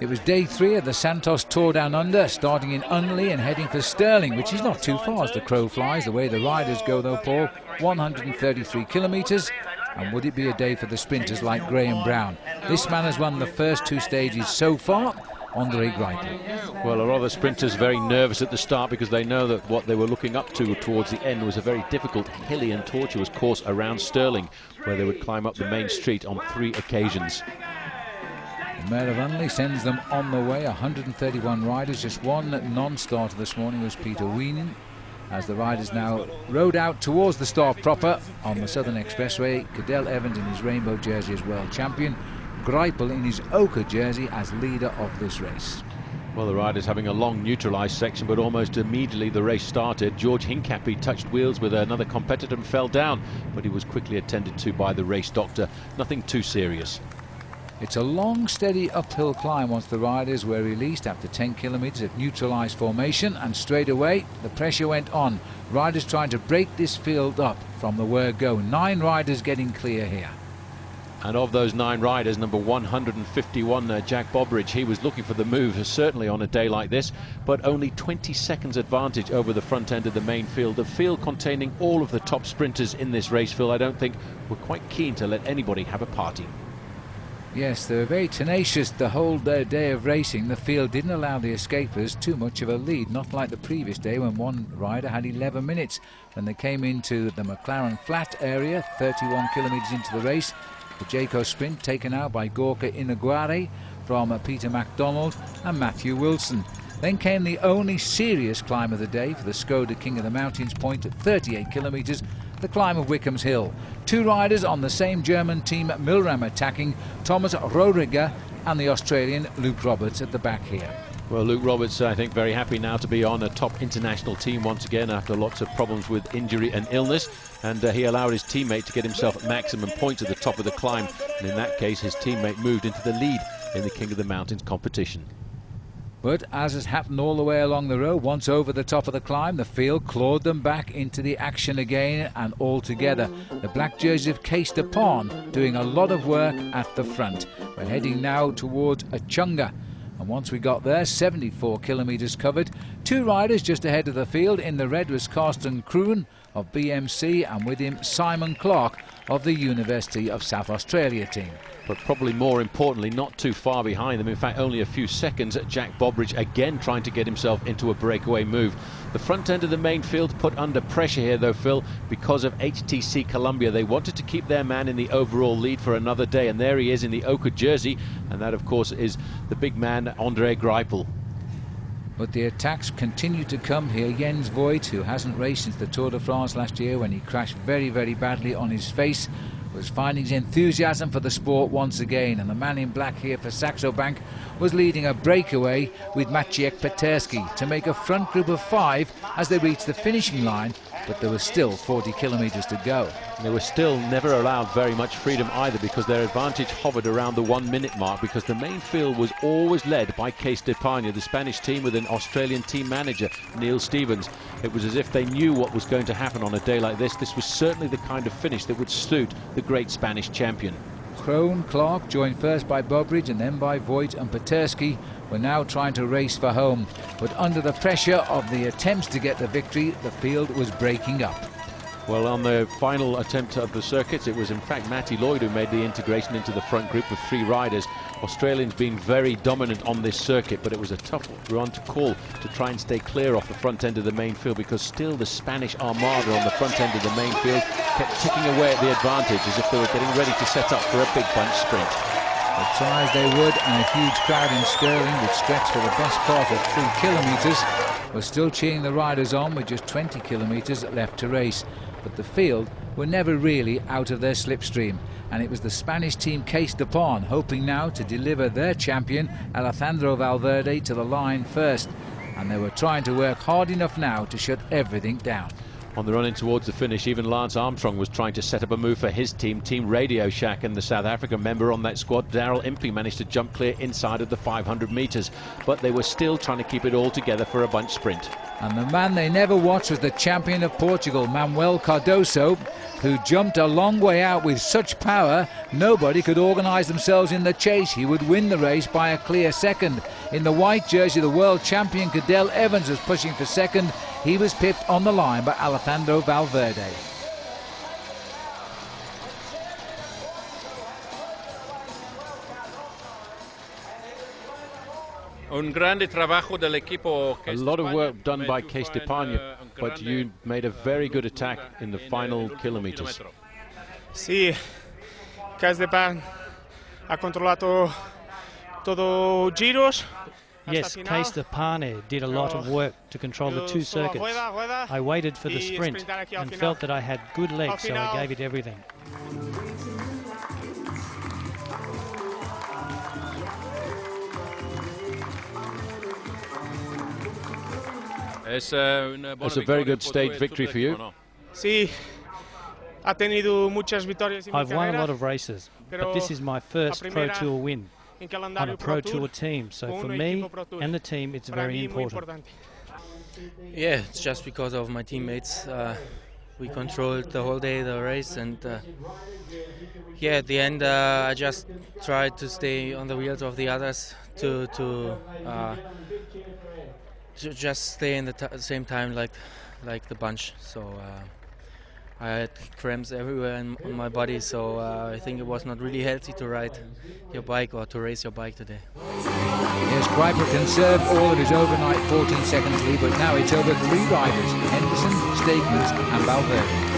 It was day 3 of the Santos Tour Down Under, starting in Unley and heading for Stirling, which is not too far as the crow flies, the way the riders go though, Paul. 133 kilometres. And would it be a day for the sprinters like Graham Brown? This man has won the first 2 stages so far, Andre Greipel. Well, a lot of the sprinters very nervous at the start because they know that what they were looking up to towards the end was a very difficult, hilly and tortuous course around Stirling, where they would climb up the main street on 3 occasions. The Mayor of Unley sends them on the way. 131 riders. Just one non-starter this morning was Peter Weenan, as the riders now rode out towards the start proper on the Southern Expressway. Cadell Evans in his rainbow jersey as world champion, Greipel in his ochre jersey as leader of this race. Well, the riders having a long neutralised section, but almost immediately the race started. George Hincapie touched wheels with another competitor and fell down, but he was quickly attended to by the race doctor. Nothing too serious. It's a long, steady uphill climb once the riders were released after 10 kilometres of neutralised formation, and straight away the pressure went on. Riders trying to break this field up from the word go. 9 riders getting clear here. And of those 9 riders, number 151, Jack Bobridge, he was looking for the move, certainly on a day like this, but only 20 seconds advantage over the front end of the main field. The field containing all of the top sprinters in this race, Phil, I don't think were quite keen to let anybody have a party. Yes, they were very tenacious the whole day of racing. The field didn't allow the escapers too much of a lead, not like the previous day when one rider had 11 minutes. When they came into the McLaren Flat area, 31 kilometres into the race, the Jayco sprint taken out by Gorka Inaguare from Peter MacDonald and Matthew Wilson. Then came the only serious climb of the day for the Skoda King of the Mountains point at 38 kilometres, the climb of Wickham's Hill. 2 riders on the same German team Milram attacking, Thomas Rodriguez and the Australian Luke Roberts at the back here. Well, Luke Roberts, I think, very happy now to be on a top international team once again after lots of problems with injury and illness, and he allowed his teammate to get himself maximum points at the top of the climb, and in that case his teammate moved into the lead in the King of the Mountains competition. But as has happened all the way along the road, once over the top of the climb, the field clawed them back into the action again, and all together. The black jerseys of Case Depon doing a lot of work at the front. We're heading now towards Achunga. And once we got there, 74 kilometres covered. 2 riders just ahead of the field. In the red was Karsten Kroon of BMC, and with him Simon Clark of the University of South Australia team. But probably more importantly, not too far behind them, in fact only a few seconds, Jack Bobridge again trying to get himself into a breakaway move. The front end of the main field put under pressure here though, Phil, because of HTC Columbia. They wanted to keep their man in the overall lead for another day, and there he is in the ochre jersey, and that of course is the big man Andre Greipel. But the attacks continue to come here. Jens Voigt, who hasn't raced since the Tour de France last year when he crashed very, very badly on his face, was finding his enthusiasm for the sport once again, and the man in black here for Saxo Bank was leading a breakaway with Maciej Peterski to make a front group of 5 as they reached the finishing line, but there was still 40 kilometres to go. They were still never allowed very much freedom either, because their advantage hovered around the 1 minute mark, because the main field was always led by Case Depon, the Spanish team with an Australian team manager, Neil Stevens. It was as if they knew what was going to happen on a day like this. This was certainly the kind of finish that would suit the great Spanish champion. Kroon, Clark, joined first by Bobridge and then by Voigt and Peterski, were now trying to race for home. But under the pressure of the attempts to get the victory, the field was breaking up. Well, on the final attempt of the circuit, it was in fact Matty Lloyd who made the integration into the front group with 3 riders. Australians being very dominant on this circuit, but it was a tough run to call to try and stay clear off the front end of the main field, because still the Spanish armada on the front end of the main field kept ticking away at the advantage as if they were getting ready to set up for a big bunch sprint. They try as they would, and a huge crowd in Stirling, which stretched for the best part of 3 kilometres, was still cheering the riders on with just 20 kilometres left to race. But the field were never really out of their slipstream, and it was the Spanish team Case Depon hoping now to deliver their champion Alejandro Valverde to the line first, and they were trying to work hard enough now to shut everything down. On the run in towards the finish, even Lance Armstrong was trying to set up a move for his team, Team Radio Shack, and the South African member on that squad, Daryl Impey, managed to jump clear inside of the 500 metres, but they were still trying to keep it all together for a bunch sprint. And the man they never watched was the champion of Portugal, Manuel Cardoso, who jumped a long way out with such power nobody could organise themselves in the chase. He would win the race by a clear second. In the white jersey, the world champion Cadel Evans was pushing for second. He was pipped on the line by Alejandro Valverde. A lot of work done by Case d'Espagna, but you made a very good attack in the final kilometers. Sí, Case d'Espagna ha controllato todo giros. Yes, Case d'Espagna did a lot of work to control the two circuits. I waited for the sprint and felt that I had good legs, so I gave it everything. It's a very good stage victory for you. Sí, ha tenido muchas victorias en mi I've won a carrera, lot of races, but this is my first Pro Tour win en on calendario a Pro Tour Tour team. So con for un me equipo Pro Tour. and the team, it's Para very mí, muy important. Yeah, it's just because of my teammates. We controlled the whole day the race, and yeah, at the end I just tried to stay on the wheels of the others to just stay in the same time like the bunch. So I had cramps everywhere on my body, so I think it was not really healthy to ride your bike or to race your bike today. Yes, Kuiper conserved all of his overnight 14 seconds lead, but now it's over 3 riders, Henderson, Stegmans and Valverde.